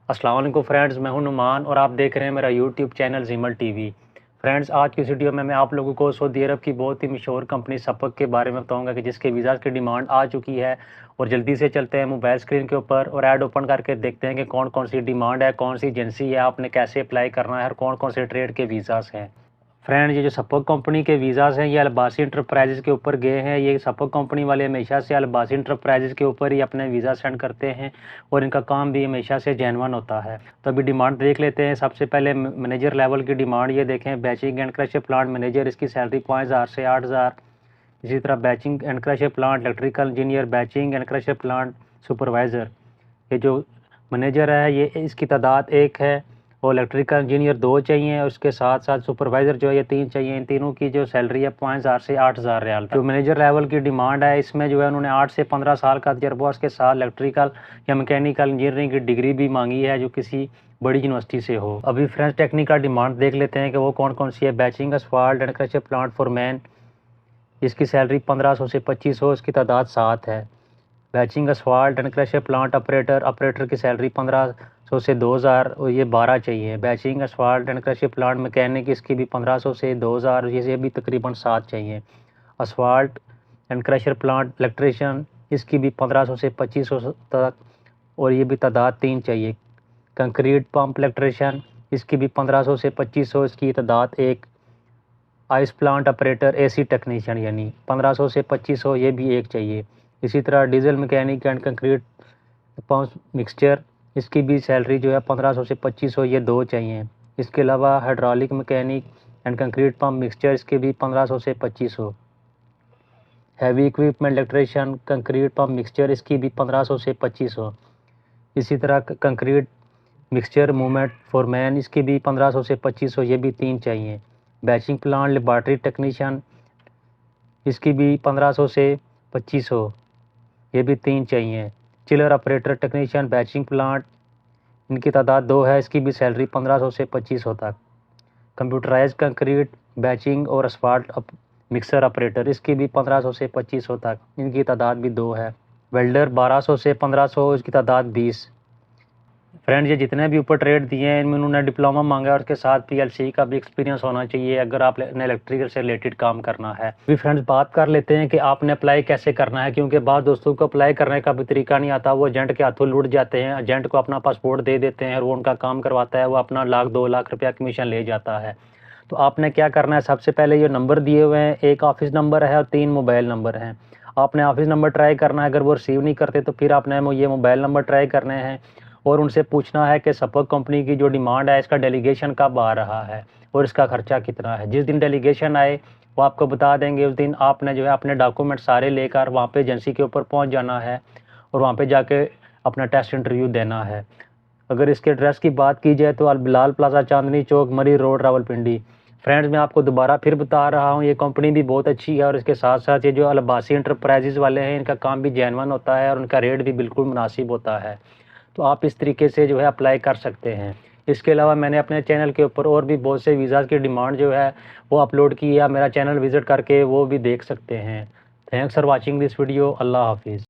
अस्सलाम वालेकुम फ्रेंड्स, मैं हूं नुमान और आप देख रहे हैं मेरा यूट्यूब चैनल ज़ीमल टीवी। फ्रेंड्स, आज की इस वीडियो में मैं आप लोगों को सऊदी अरब की बहुत ही मशहूर कंपनी सपक के बारे में बताऊंगा कि जिसके वीज़ा की डिमांड आ चुकी है। और जल्दी से चलते हैं मोबाइल स्क्रीन के ऊपर और ऐड ओपन करके देखते हैं कि कौन कौन सी डिमांड है, कौन सी एजेंसी है, आपने कैसे अप्लाई करना है और कौन कौन से ट्रेड के वीज़ास हैं। फ्रेंड, ये जो सपक कंपनी के वीज़ास हैं ये अलबासी इंटरप्राइजेज़ के ऊपर गए हैं। ये सपक कंपनी वाले हमेशा से अलबासी इंटरप्राइजेज़ के ऊपर ही अपने वीज़ा सेंड करते हैं और इनका काम भी हमेशा से जेन्युइन होता है। तो अभी डिमांड देख लेते हैं। सबसे पहले मैनेजर लेवल की डिमांड ये देखें, batching and crusher plant manager, इसकी सैलरी 5000 से 8000। इसी तरह batching and crusher plant electrical engineer, batching and crusher plant supervisor, ये जो मैनेजर है ये इसकी तादाद 1 है और इलेक्ट्रिकल इंजीनियर 2 चाहिए और उसके साथ साथ सुपरवाइज़र जो है ये 3 चाहिए। इन तीनों की जो सैलरी है 5000 से 8000 रियाल। जो मैनेजर लेवल की डिमांड है इसमें जो है उन्होंने 8 से 15 साल का तजर्बा, उसके साथ इलेक्ट्रिकल या मैकेनिकल इंजीनियरिंग की डिग्री भी मांगी है जो किसी बड़ी यूनिवर्सिटी से हो। अभी फ्रेंड्स टेक्निकल डिमांड देख लेते हैं कि वो कौन कौन सी है। Batching asphalt and crusher plant foreman, इसकी सैलरी 1500 से 2500, इसकी तादाद 7 है। Batching asphalt and crusher plant operator की सैलरी 1500 से 2000 और ये 12 चाहिए। Batching asphalt and crusher plant mechanic, इसकी भी 1500 से 2000, ये भी तकरीबन 7 चाहिए। Asphalt and crusher plant electrician, इसकी भी 1500 से 2500 तक और ये भी तादाद 3 चाहिए। कंक्रीट पंप इलेक्ट्रीशियन, इसकी भी 1500 से 2500, इसकी तादाद 1। Ice plant operator AC technician यानी 1500 से 2500, ये भी 1 चाहिए। इसी तरह diesel mechanic and concrete pump mixture, इसकी भी सैलरी जो है 1500 से 2500, ये 2 चाहिए। इसके अलावा hydraulic mechanic and concrete pump mixture, इसके भी 1500 से 2500। Heavy equipment electrician concrete pump mixture, इसकी भी 1500 से 2500। इसी तरह कंक्रीट मिक्सचर मूवमेंट फॉरमैन, इसकी भी 1500 से 2500, ये भी 3 चाहिए। बैचिंग प्लांट लेबॉरेटरी टेक्नीशियन, इसकी भी 1500 से 2500, ये भी 3 चाहिए। Chiller operator technician batching plant, इनकी तादाद 2 है, इसकी भी सैलरी 1500 से 2500 तक। कंप्यूटराइज कंक्रीट बैचिंग और असफाल्ट मिक्सर ऑपरेटर, इसकी भी 1500 से 2500 तक, इनकी तादाद भी 2 है। वेल्डर 1200 से 1500, इसकी तादाद 20। फ्रेंड्स, ये जितने भी ऊपर ट्रेड दिए हैं इनमें उन्होंने डिप्लोमा मांगा है और उसके साथ पीएलसी का भी एक्सपीरियंस होना चाहिए अगर आपने इलेक्ट्रिकल से रिलेटेड काम करना है। अभी फ्रेंड्स बात कर लेते हैं कि आपने अप्लाई कैसे करना है, क्योंकि बाद दोस्तों को अप्लाई करने का भी तरीका नहीं आता। वो एजेंट के हाथों लुट जाते हैं, एजेंट को अपना पासपोर्ट दे देते हैं और वो उनका काम करवाता है, वो अपना 1,00,000 2 लाख रुपया कमीशन ले जाता है। तो आपने क्या करना है, सबसे पहले ये नंबर दिए हुए हैं, एक ऑफिस नंबर है और 3 मोबाइल नंबर हैं। आपने ऑफिस नंबर ट्राई करना है, अगर वो रिसीव नहीं करते तो फिर आपने ये मोबाइल नंबर ट्राई करने हैं और उनसे पूछना है कि सपक कंपनी की जो डिमांड है इसका डेलीगेशन कब आ रहा है और इसका खर्चा कितना है। जिस दिन डेलीगेशन आए वो आपको बता देंगे, उस दिन आपने जो है अपने डॉक्यूमेंट सारे लेकर वहाँ पे एजेंसी के ऊपर पहुँच जाना है और वहाँ पे जाके अपना टेस्ट इंटरव्यू देना है। अगर इसके एड्रेस की बात की जाए तो बिलाल प्लाजा, चांदनी चौक, मरी रोड, रावलपिंडी। फ्रेंड्स, मैं आपको दोबारा फिर बता रहा हूँ ये कंपनी भी बहुत अच्छी है और इसके साथ साथ ये जो अलबासी इंटरप्राइजेज़ वाले हैं इनका काम भी जेन्युइन होता है और उनका रेट भी बिल्कुल मुनासिब होता है। तो आप इस तरीके से जो है अप्लाई कर सकते हैं। इसके अलावा मैंने अपने चैनल के ऊपर और भी बहुत से वीज़ाज़ की डिमांड जो है वो अपलोड की है, मेरा चैनल विज़िट करके वो भी देख सकते हैं। Thanks for watching this video. अल्लाह हाफिज़।